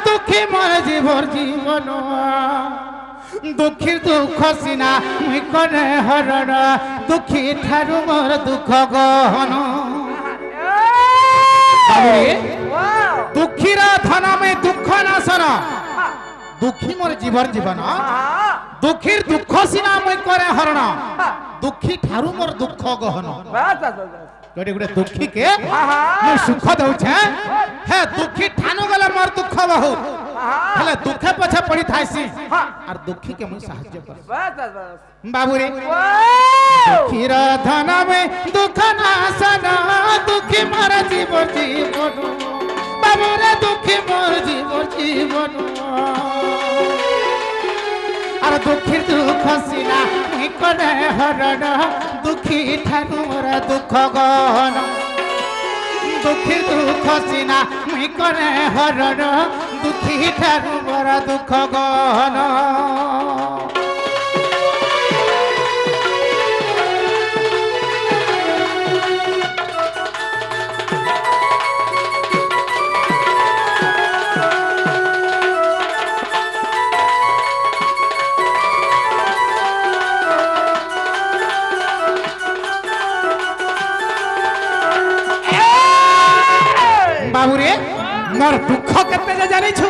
দুঃখী মোর জীবর জীবন দুঃখীর দুঃখ সিনা মুই করে হরণ দুঃখী ঠারু মোর দুঃখ গহন দুঃখীর ধনমে দুঃখ নাশন দুঃখী মোর জীবর জীবন দুঃখীর দুঃখ সিনা মুই করে হরণ দুঃখী ঠারু মোর দুঃখ গহন गोटे गोटे दुखी के मैं सुख दउछे हे दुखी ठानु गला मोर दुख बहुत हेले दुखे पछे पड़ी थाइसी और दुखी के मैं सहाय्य कर बाबू रे दुखी रा धन में दुख नाशन दुखी मोर जीवन जीवन बाबू रे दुखी मोर जीवन जीवन और दुखी दुख सिना मुई करे हरण दुखी ठानु मोर दुख गहन दुखी दुख सिना मुई करे हरण दुखी ठानु मोर दुख गहन बाबू रे मोर दुख केते जे जानि छु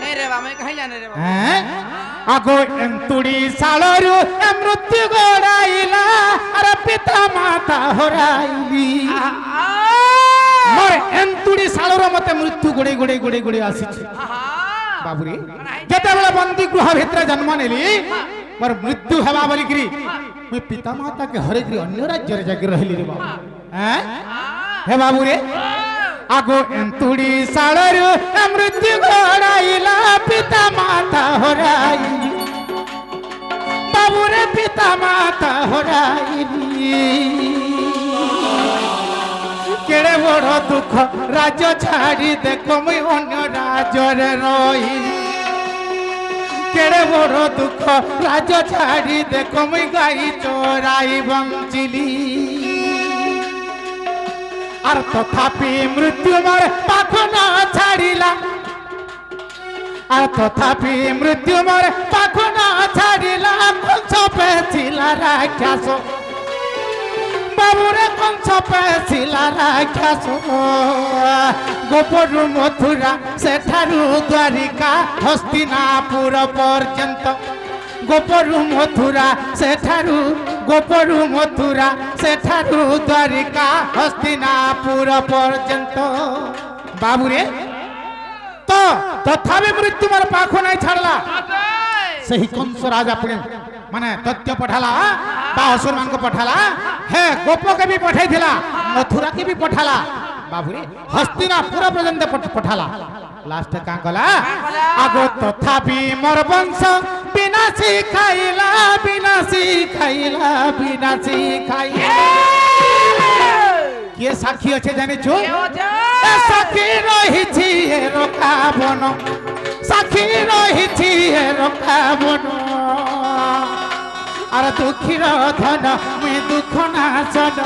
ए रे बा मैं कहि जाने रे बा हैं आगो एंतुड़ी सालरु मृत्यु गोड़ाइला अरे पिता माता होराइली मोर एंतुड़ी सालरु मते मृत्यु गोड़े गोड़े गोड़े गोड़े आसी छि बाबू रे जेते बेला बंदी गृह भितर जन्म नेली मोर मृत्यु हेबा बोली करी मैं पिता माता के हरे करी अन्य राज्य रे जाके रहली रे बाबू हैं हे बाबू रे आगो एंतुड़ी सालरु मृत्यु गोड़ाइला पिता माता होराइली बाबू रे पिता माता होराइली केड़े बड़ दुख राज्य छाड़ी देखो मुई अन्य राज्य रे रहिली केड़े बड़ दुख राज्य छाड़ी देखो मुई गाई चोराई बंचिली और तथापि मृत्यु मोर पाख न छाड़िला और तथापि मृत्यु मोर पाख न छाड़िला कंस पेथिला राक्षस बाबू रे कंस पेथिला राक्षस गोपरु मथुरा सेठारु द्वारिका हस्तिनापुर पर्यंत गोपरु मथुरा सेठारु गोपरु मथुरा सेठारु द्वारिका हस्तिनापुर पर्यंत बाबू रे तो तथापि मृत्यु मोर पाख नहीं छाड़ला सही कंस राजा पुणे माने तथ्य पठाला असुर मान को पठाला हे गोप के भी पठाई थिला मथुरा के भी पठाला बाबू रे हस्तिनापुर पर्यंत पठाला लास्ट का कला आगो तथापि मोर वंश विनाशी खाइला विनाशी खाइला विनाशी खाइला के साक्षी अच्छे जाने छु साक्षी रही छी रोकाबन साक्षी रही छी रोकाबन और दुखीर धन मैं दुख नाशन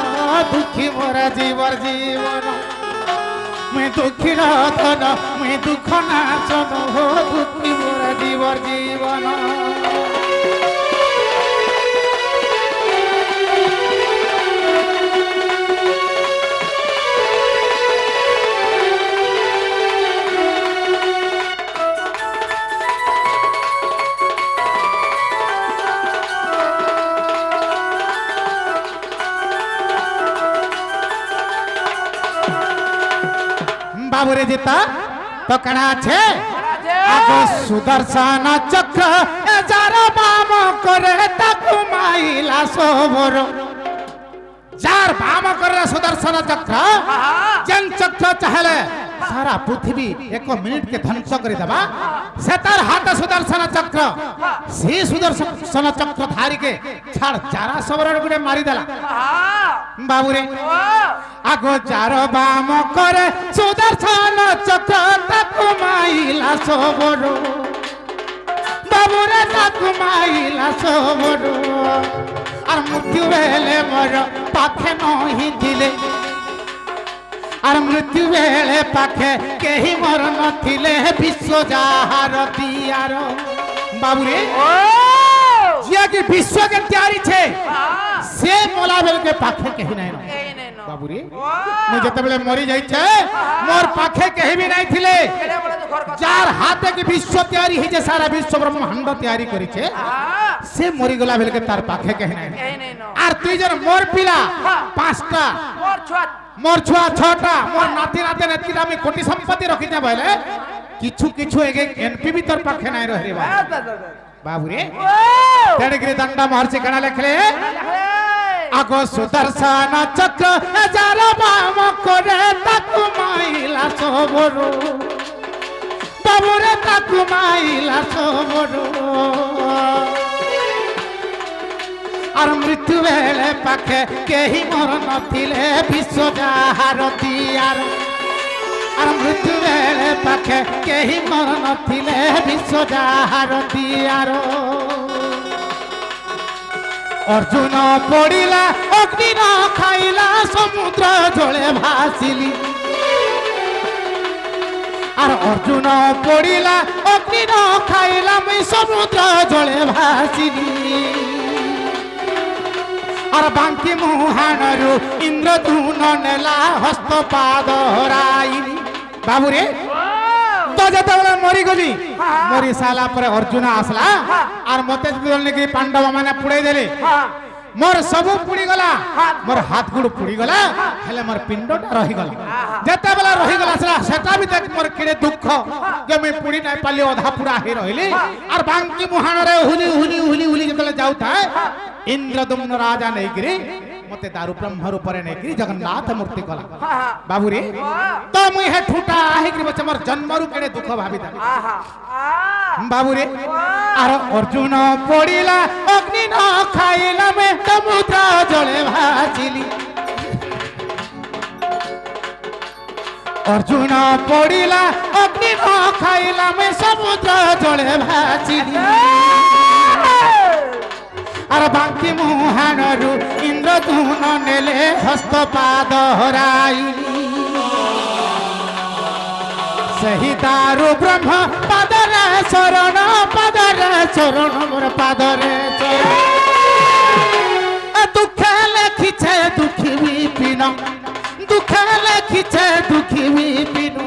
दुखी मोर जीवर जीवन मैं दुखीर धन मैं दुख नाशन हो दुखी मोर जीवर जीवन बाबू रे जीता तो कणा छे आगो सुदर्शन चक्र जार बाम करे ताकु माइला सोबर जार बाम करे सुदर्शन चक्र जन चक्र चाहले सारा पृथ्वी 1 मिनिट के ध्वंस कर देबा से तार हाथ सुदर्शन चक्र से सुदर्शन चक्र धारी के छाड़ जारा सबरण गुडे मारी देला बाबू रे आगो जार बाम करे सुदर्शन चक्र ताकु माइला सोबर बाबू रे ताकु माइला सोबर और मृत्यु बेले मोर पाखे नहीं दिले আর মৃত্যু বেলে পাখে কেহি মর নথিলে বিশ্ব যাহার দিয়ার বাবুরে जिया कि विश्व के तैयारी छे से मोला बेल के पाखे कहीं नहीं बाबूरी मैं जते बेले मरी जाई छे मोर पाखे कहीं भी नहीं थिले चार हाथे की विश्व तैयारी ही जे सारा विश्व ब्रह्मांड तैयारी करी छे से मरी गला बेल के तार पाखे कहीं नहीं आर तुई जन मोर पिला पांचटा मोर छुआ छटा मोर नाती नाते नेती में कोटी संपत्ति रखी जा बोले किछु किछु एक एनपी भी तोर पाखे नहीं रह रे बाबूरे तेणगिरी दंडा महर्षि कणा लेखले आगो सुदर्शन चक्र हजार बाम करे ताकु माइला सोबरो बाबूरे ताकु माइला सोबरो और मृत्यु बेले पाखे केही मोर नथिले विश्व जाहार दियार और मृत्यु बेले पाखे केही मर नथिले विश्व जाहार दियार अर्जुन पड़िला अग्नि न खाइला समुद्र जले भासिली और अर्जुन पड़िला अग्नि न खाइला मैं समुद्र जले भासिली और बांकी मुहाणरू इंद्रधून नेला हस्त पाद हराइली बाबूरे तो जते बेले मरी गली मरी साला पर अर्जुन आसला और मते बोलने की पांडव माने पुड़े देले मोर सब पुड़ी गला मोर हाथ गुड़ पुड़ी गला हेले मोर पिंडटा रही गला जते बेले रही गला सेटा भी देख मोर केड़े दुख जे मैं पुड़ी नै पाली आधा पुरा हे रहिली और बांकी मुहाण रे हुली हुली हुली हुली जते जाउ था इंद्रदुम्न राजा नै गिरी मते दारू ब्रह्म रूप रे नै गिरी जगन्नाथ मूर्ति कला बाबूरे तो मुई हे ठूटा हे गिरी बच्चा मोर जन्म रु केड़े दुख भाबिता बाबूरे आर अर्जुन पड़िला अग्नि न खाइला में समुद्र जले भासिली अर्जुन पड़िला अग्नि न खाइला में समुद्र जले भासिली और बांकी मुहाणरू इंद्रधून नेले हस्त पाद हराइली सही दारू ब्रह्म पादरे शरण मोर पादरे दुखे लेखिछे दुखी विपिन दुखे लेखिछे दुखी विपिन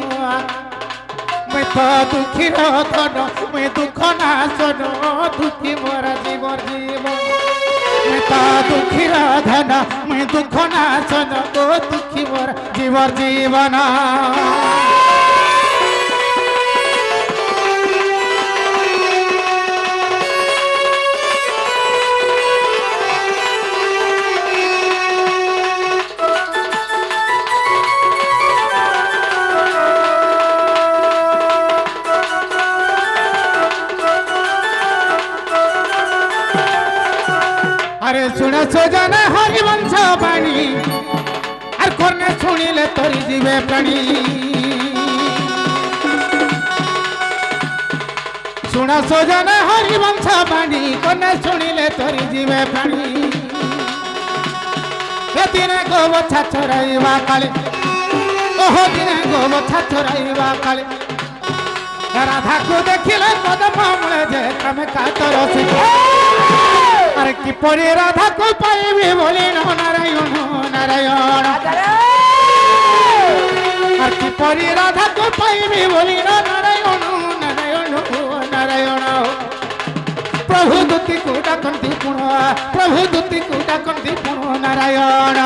मैं तो दुखी धन मैं दुख नाशन दुखी मोर जीवन जीवन मैं तो दुखी धन मैं दुख नाशन दुखी मोर जीवन जीवन अरे सुन सजन हरिवंश बाणी और कोने सुनिले तोरी जीवे प्राणी सुन सजन हरिवंश बाणी कोने सुनिले तोरी जीवे प्राणी ए दिने गोव छाछराइवा काले ओहो दिने गोव छाछराइवा काले राधा को देखिले कदम हमले जे तमे कातर से अरे कि परे राधा को पाइबे बोले नारायण नारायण अरे कि परे राधा को पाइबे बोले नारायण नारायण नारायण प्रभु दुति को डाकंती पुण प्रभु दुति को डाकंती पुण नारायण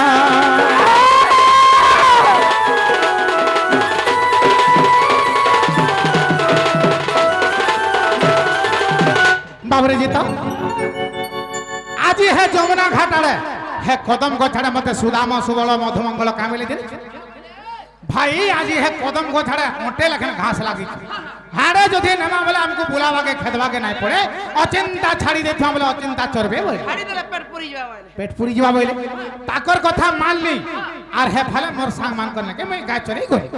बाबरे जीता आज है जमुना घाट आड़े है कदम गछाड़े मते सुदाम सुबल मधुमंगल कामिले दिन भाई आज है कदम गछाड़े मोटे लखन घास लागी हाड़े जदि नेमा बोले हमको बुलावा के खेदवा के नहीं पड़े अचिंता छाड़ी देथवा बोले अचिंता चरबे बोले छाड़ी देले पेट पूरी जवा बोले ताकर कथा मान ली आर है भले मोर सांग मान करने के मैं गाय चरी गई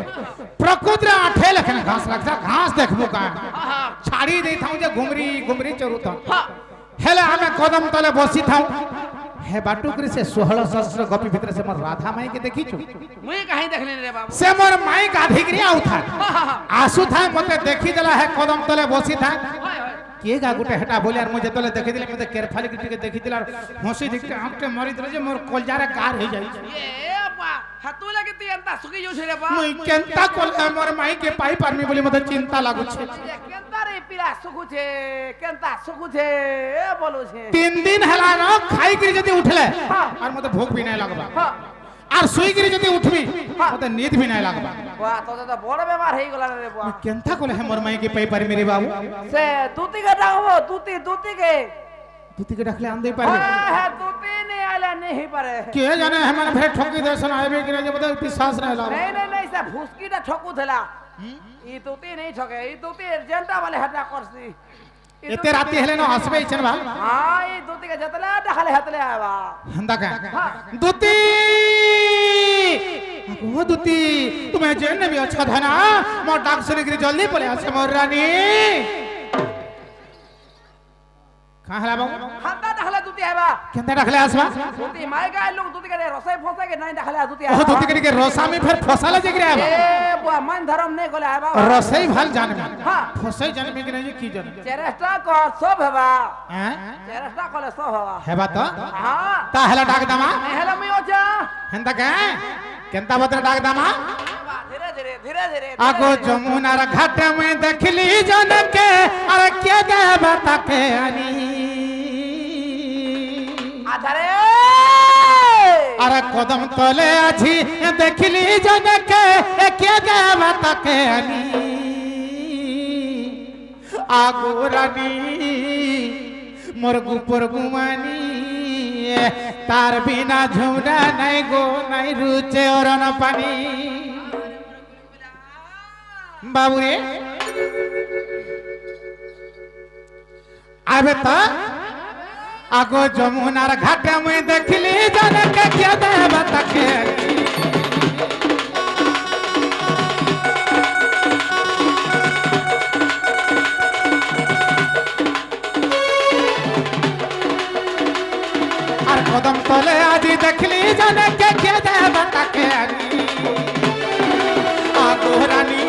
प्रकृति रे आठे लखन घास लागता घास देखबो का छाड़ी देथाऊ जे घुमरी घुमरी चरुता हेले हमें कदम तले बसी थाऊ हे बाटुकरी से 16 सहस्र गोपी भीतर से मोर राधा माई के देखी छु मुई कहीं देखले रे बाबू से मोर माई गाधिकरी आउ था आसु था मते देखी देला है कदम तले बसी था हाय हाय के गा गुटे हटा बोले यार मुझे तले देखी दिले मते केरफाली के देखी दिला हंसी दिखते आंख मरी दिले जे मोर कलजारे कार हो जाई ये बा हातु लगे ती अंता सुकी जो रे बा मुई केनता कोल मोर माई के पाई पारमी बोली मते चिंता लागु छे केनता रे पिला सुकु छे केनता सुकु छे ए बोलू छे 3 दिन हला न खाई के जदी उठले और मते भूख भी नहीं लगबा हां और सुई गिरी जदी उठबी मते नींद भी नहीं लगबा बा तो बड़ बेमार हेई गला रे बा केनता कोले है मोर माई के पाई पार मेरे बाबू से दूती के डागबो दूती के दूती के रखले आंदे पारे है दूती नहीं आले नहीं पारे के जाने हमन फिर ठोकी दर्शन आबे कि नहीं बता विश्वास नहीं लाग नहीं से फुसकी दा ठोकू थला ई दूती नहीं ठोके ई दूती एजेंटा वाले हटा करसी एते राती हेले न हसबे इछन बा हां ई दूती के जतला डखले हतले आवा हंदा का दूती ओ दूती तुम्हें जेन भी अच्छा था ना मोर डाक सुन के जल्दी पले आसे मोर रानी कहां हला बाबू हंदा डखले दूती आवा केंदा रखले आसबा दूती माय का लोग दूती के रसोई फसे के नहीं डखले दूती ओ दूती के रोसा में फिर फसाला जगरे आबा ए बुआ मन धर्म नहीं कोले आवा रसई भल जान में हां फसई जान में कि नहीं की जान चेरेस्टा को सब हवा हैं चेरेस्टा कोले सब हवा हेबा तो हां ता हला डाक दामा हेलो मी ओजा हंदा का केंता बतर डाक दामा धीरे धीरे आगो जमुनार घाट में देखली जन के अरे के देबा ताके आनी आधारे अरे कदम तले आछि देखली जन के के देबा ताके आनी आगो रानी मोर गुपर गुमानी तार बिना झुमरा नहीं गो नहीं रुचे और न पानी बाबू रे आबे तो आगो जमुनार घाट में देखली जन के क्या देबा ताके और कदम तले आज देखली जन के क्या देबा ताके आगो रानी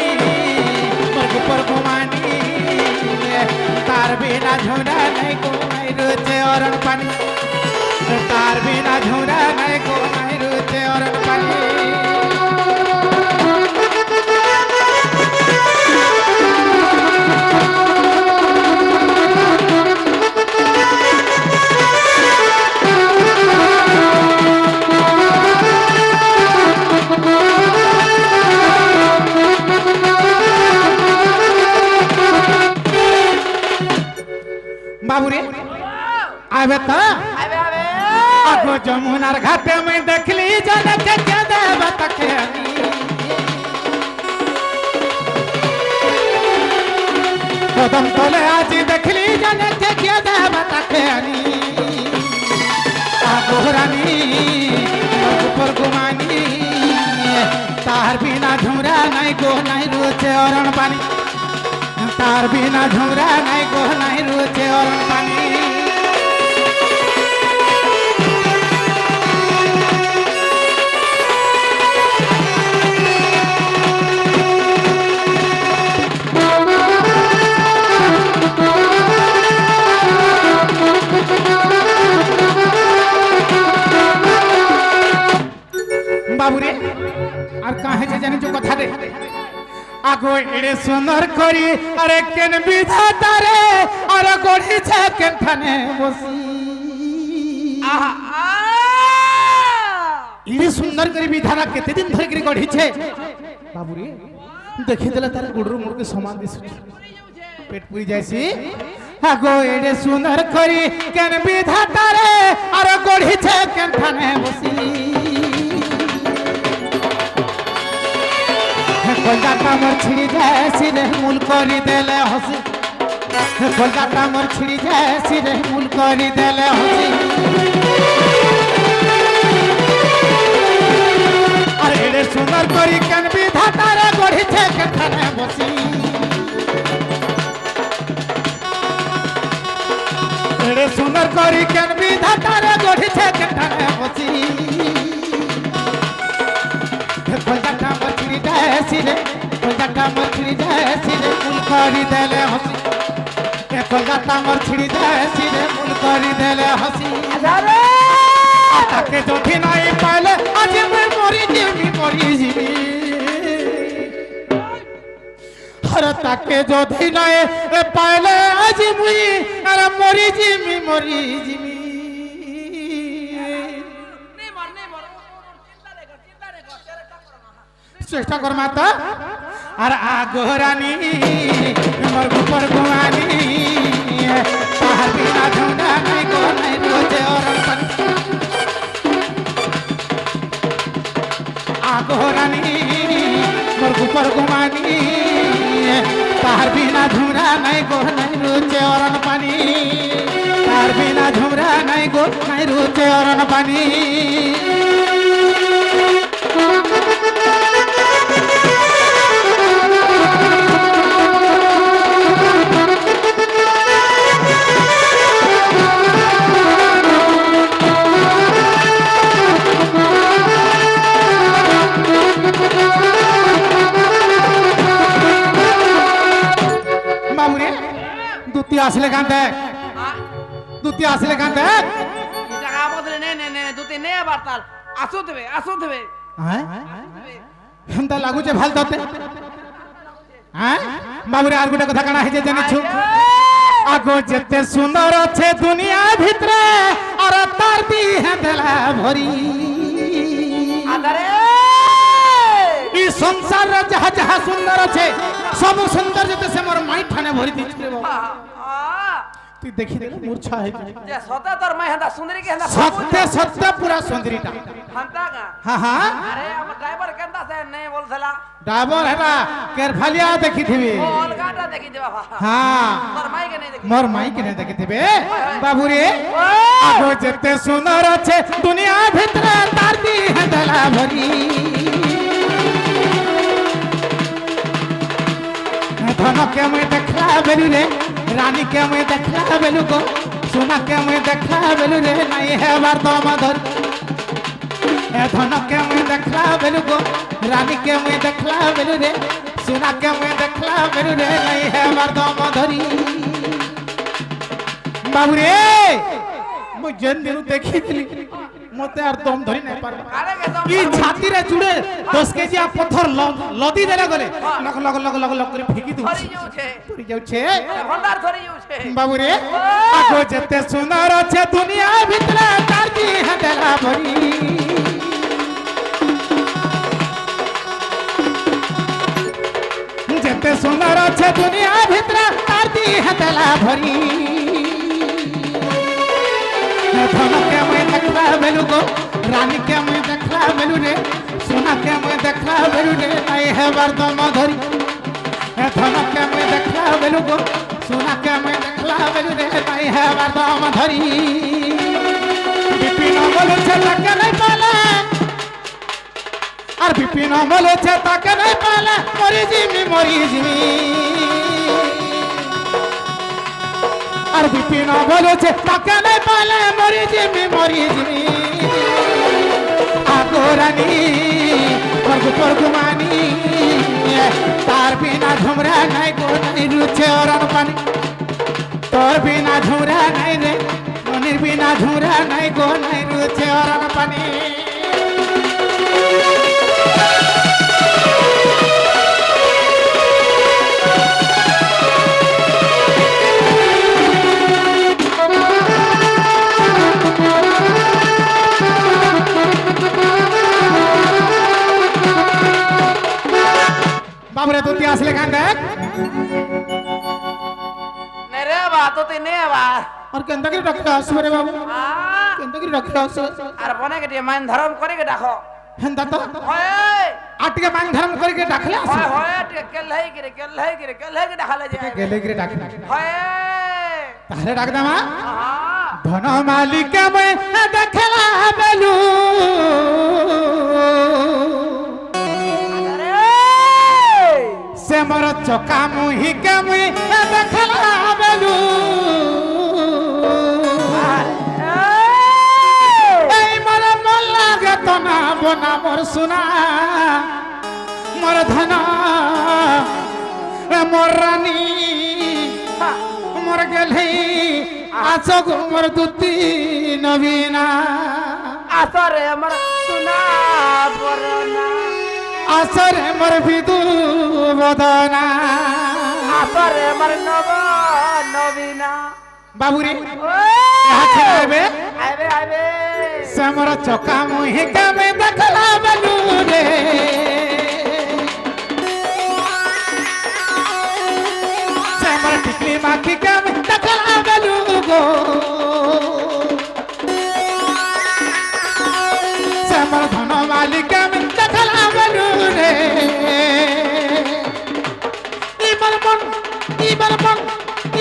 पर घुमानी तार बिना झोरा नहीं को नहीं रुचे और पानी तार बिना झोरा नहीं को नहीं रुचे और पानी बाबू रे आबे तो आगो जमुनार घाट में देखली जन के क्या देबा ताके कदम तले आज देखली जन के क्या देबा ताके आगो रानी ऊपर घुमानी तार बिना झुमरा नहीं गो नहीं रुचे और पानी तार बिना झुमरा नहीं गो नहीं रुचे और पानी बाबू रे और काहे जे जानी जो कथा दे आगो एड़े सुंदर करी अरे केन विधाता रे अरे गोड़ी छे केन थाने बसी इड़े सुंदर करी विधाता केते दिन धर करी गोड़ी छे बाबू रे देखि देला तार गुडरू मुड़ के समान दिस पेट पूरी जैसी आगो एड़े सुंदर करी केन विधाता रे अरे गोड़ी छे केन थाने बसी कोलकाता मोर छिड़ी जाए सिरे मूल करी देले हसी कोलकाता मोर छिड़ी जाए सिरे मूल करी देले हसी अरे एड़े सुंदर करी केन विधाता रे गढ़ी छे के थाने बसी एड़े सुंदर करी केन विधाता रे गढ़ी छे के হসি কলজাটা মছড়ি যাসি রে কলজাটা মছড়ি যাসি রে ফুল করি দেলে হসি কলজাটা মছড়ি যাসি রে ফুল করি দেলে হসি তাকে যদি নাই পাইলে আজ মুই মরি যিমি আর তাকে যদি নাই পাইলে আজ মুই আর মরি যিমি চেষ্টা করমা তো আর আগরানি মোর গোপর গুয়ানি তাহার বিনা ঝুঁডা নাই গো নাই রোজে অরণ পানি আগরানি মোর গোপর গুয়ানি তাহার বিনা ঝুঁড়া নাই গো নাই রোজে অরণ পানি তাহার বিনা ঝুঁড়া নাই গো নাই রোজে অরণ পানি আসলে গান দেখ দুটি আসলে গান দেখ টাকা বদলে নে দুটি নে বার্তাল আসু দেবে হ্যাঁ হেমতা লাগুছে ভাল তোতে হ্যাঁ বাবুরে আর গোটা কথা কানা হইছে জানিছু আগো যেতে সুন্দর আছে দুনিয়া ভিতরে আর তার দিহে দেলা ভরি আদারে এই সংসার যাহা যাহা সুন্দর আছে সব সুন্দর যেতে সে মোর মাই ঠানে ভরি দিছে রে বাবা তুই দেখি দেখ মূর্ছা হয়ে যায় যে সতে তোর মাই হন্দা সুন্দরী কে হন্দা সত্য পুরা সুন্দরীটা হন্দা গা হ্যাঁ আরে আমার ড্রাইভার কেনতা সে নেই বলছলা ড্রাইভার হেটা কেরফালিয়া দেখিথিবি ও অলগাটা দেখি দে বাবা হ্যাঁ তোর মাই কে নেই দেখি মোর মাই কে নেই দেখিথিবে বাবুরে আগো যেতে সুন্দর আছে দুনিয়া ভিতরে তার দিহে দেলা ভরি ধনকে মুই দেখলা বেলু রে রানী কে মুই দেখলা বেলু গো সোনা কে মুই দেখলা বেলু রে নাই হেবার দম ধর ধনকে মুই দেখলা বেলু গো রানী কে মুই দেখলা বেলু রে সোনা কে মুই দেখলা বেলু রে নাই হেবার দম ধরি বাবু রে মুই যেন দিনু দেখিলি মতে আর দম ধরি নাই পারবা আরে কে দম ই ছাতি রে জুড়ে 10 কেজি পথর লদি দেলে গলে log log log log log করে ফিকি দউ ধরি যাউছে পড়ি যাউছে ভন্ডার ধরি যাউছে বাবু রে আগো যেতে সুন্দর আছে দুনিয়া ভিতরে তার দিহে দেলা ভরি যেতে সুন্দর আছে দুনিয়া ভিতরে তার দিহে দেলা ভরি ধনকে মুই দেখলা বেলু গো রানী কে মুই দেখলা বেলু রে সোনা কে মুই দেখলা বেলু রে নাই হেবার দম ধরি ধনকে মুই দেখলা বেলু গো সোনা কে মুই দেখলা বেলু রে নাই হেবার দম ধরি বিপিন বলছে তাকে নাই পালে আর বিপিন বলছে তাকে নাই পালে মরি জিমি আর বিপিন বলেছে তাকে নাই পালে মরি জিমি আগরানি পরগুমানি তার বিনা ঝুমরা নাই গো নাই রুচে অরণ পানি তোর বিনা ঝুমরা নাই রে মনির বিনা ঝুমরা নাই গো নাই রুচে অরণ পানি বাবুরে তুই আসলে গান দেখ নে রে বা তো তে নে বা আর কেনতা করে রাখতে আসবে রে বাবু কেনতা করে রাখতে আসবে আর বনে কে মান ধরম করে কে ডাকো হেনতা তো হয় আটকে মান ধর্ম করে কে ডাকলে আসবে হয় হয় কেলহাই কে ডাকলে যায় গেলে গিরে ডাকলে হয় তাহলে ডাক দামা হ্যাঁ ধন মালিক মে দেখলা বেলু সে মোর চকা মুহি কে মুই দেখলা বেলু এই মোর বনা বনা মোর সোনা মোর ধন মোর রানী মোর গেলে আছো গো মোর দুতি নবীনা আসরে আমার সোনা বরনা আসরে মোর বিদু বদনা আসরে আমার নব নবীনা বাবুরে ওই আইবে আইবে আইবে সে মোর চকা মুহে কামে দেখলা বলু রে সে মোর টিকলি মাখি কামে দেখলা বলু গো সে মোর ধন মালিক কামে দেখলা বলু রে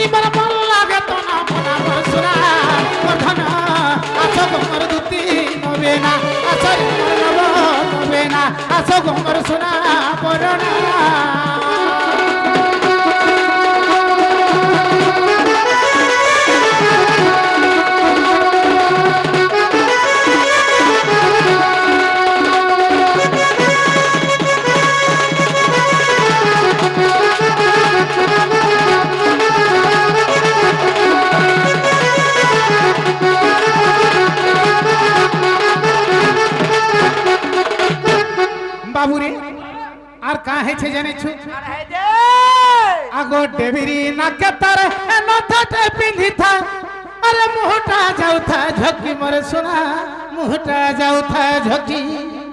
ইবার মন লাগে তো না মনা বসুরা ধন আছো গোমর দুতি নবে না আছো নব নবে না আছো গোমর সোনা পরনা বাবুরে আর কা হেছে জানিছু আর হে যে আগো ডেবিরি নাকে তার নথতে পিন্ধি থা আরে মুহটা যাউথা ঝকি মরে সোনা মুহটা যাউথা ঝকি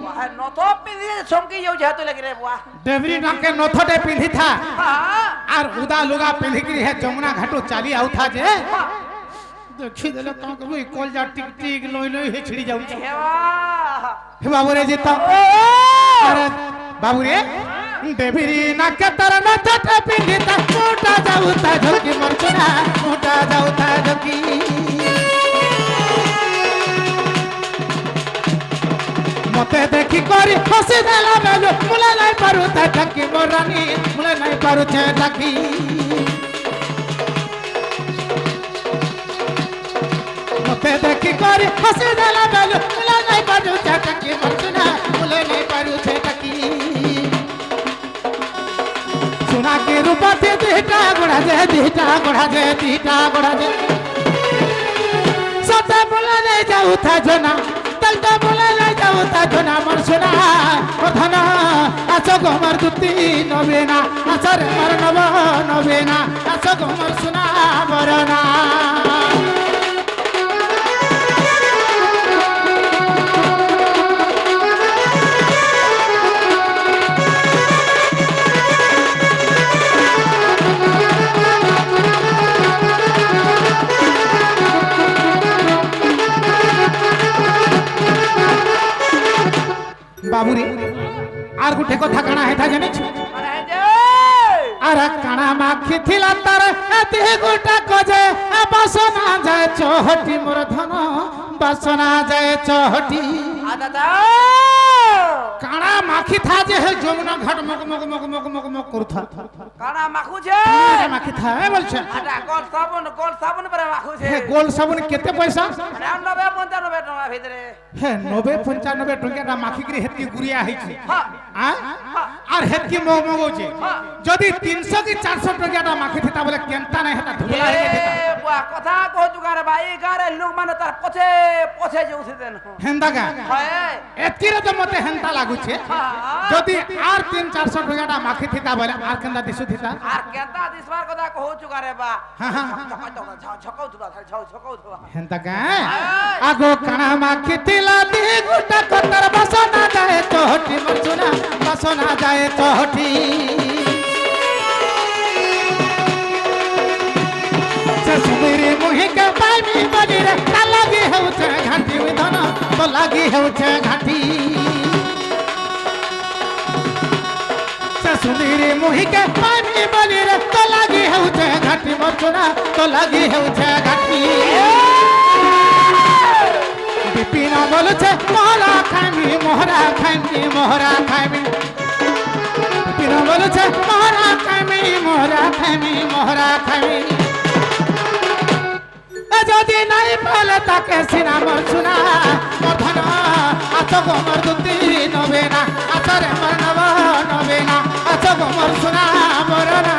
ওয়া নত পিলি চমকি যাও যেহেতু লাগি রে বুয়া ডেবিরি নাকে নথতে পিন্ধি থা হ্যাঁ আর উদা লুগা পিন্ধিকি হে যমুনা ঘাটু চালি আউথা যে দেখি দেলে কা কবু কল যা টিক টিক লই লই হে ছিড়ি যাউছে হেবা হে বাবুরে জিতা আরে বাবুরে দেবিরি নাকে তার নথতে পিন্ধি থা মুহটা যাউথা ঝকি মর সোনা মুহটা যাউথা ঝকি মতে দেখি করি হসি দেলা বেলো মুলে নাই পারু তা ঢাকি মোর রানী মুলে নাই পারু ছে ঢাকি মতে দেখি করি হসি দেলা বেলো মুলে নাই পারু ছে ঢাকি মোর সোনা মুলে নাই পারু ছে ঢাকি সোনা কে রূপতে দিটা গোড়া যে সতে বলে নাই যাও থা জনা তলটা বলে নাই যাও তা জনা মোর সোনা ও ধন আছো গোমর দুতি নবে না আছরে মোর নব নবে না আছো গোমর সোনা বরনা বাবুরে আর গুটে কথা কানা হেতা জানিছু আর হে যে আর কানা মাখি থিলা তার এতে গোটা কজে বাসনা যায় চহটি মোর ধন বাসনা যায় চহটি দাদা কানা মাখি থা যে হে যমুনা ঘাট মক মক মক মক মক মক করথা কানা মাখুছে মাখি থা এ বলছে আটা গোল সাবুন পরে মাখুছে হে গোল সাবুন কেতে পয়সা আরে 90 95 টাকা ভিতরে হে 90 95 টঙ্কা মাখি করে হেতকি গুড়িয়া হইছে হ্যাঁ আর হেতকি মগ মগছে যদি 300 কি 400 টাকাটা মাখি থিতা বলে কেনতা নাই হেতা ধুলা হয়ে যেতা এ বুয়া কথা কহতু গারে ভাই গারে লোক মানে তার পছে পছে যাউছে দেন হেন্দা গা হয় এতিরে তো মতে হেনতা লাগুছে যদি আর 300-400 টাকাটা মাখি থিতা বলে আর কেনতা দিছু থিতা আর কেতা দিসবার কথা কহতু গারে বা হ্যাঁ হ্যাঁ ছকাউ তুবা হেনতা গা আগো কানা মাখি থিলা দি গুটা কতর বাসনা যায় চহটি মোর সোনা বাসনা যায় চহটি সুমিরে মুহি কে পাইমি বলি রে তা লাগি হেউছে ঘাটি ধন তো লাগি হেউছে ঘাটি সুমিরে মুহি কে পাইমি বলি রে তো লাগি হেউছে ঘাটি মোর সোনা তো লাগি হেউছে ঘাটি বিপিন বলছে মোহরা খাইমি মোহরা খাইমি মোহরা খাইমি বিপিন বলছে মোহরা খাইমি মোহরা খাইমি মোহরা খাইমি যদি নাই পালে তাকে সিনা মোর সোনা মোর ধন আছো গোমর দুতি নবে না আছরে মর নব নবে না আছো গোমর সোনা বরনা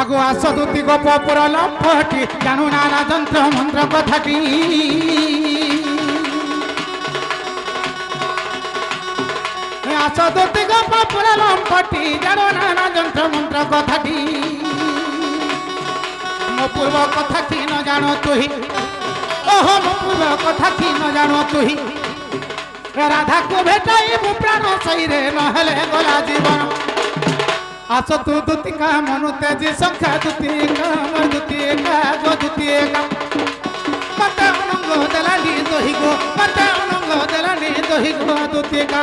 আগো আছো দুতি গপ পুর লম্পটি জানু নানা যন্ত্র মন্ত্র কথাটি আছো দুতি গপ পুর লম্পটি জানু নানা যন্ত্র মন্ত্র কথাটি মো পূর্ব কথা কি ন জানো তুহি ওহো মো পূর্ব কথা কি ন জানো তুহি রাধাকে ভেটাইবু প্রাণ সাইরে নহলে গলা জীবন আছো তু দুতিকা মনু তেজি সংখ্যা দুতিকা মর দুতিকা গো দুতিকা মতে অনঙ্গ দেলানি দহি গো মতে অনঙ্গ দেলানি দহি গো দুতিকা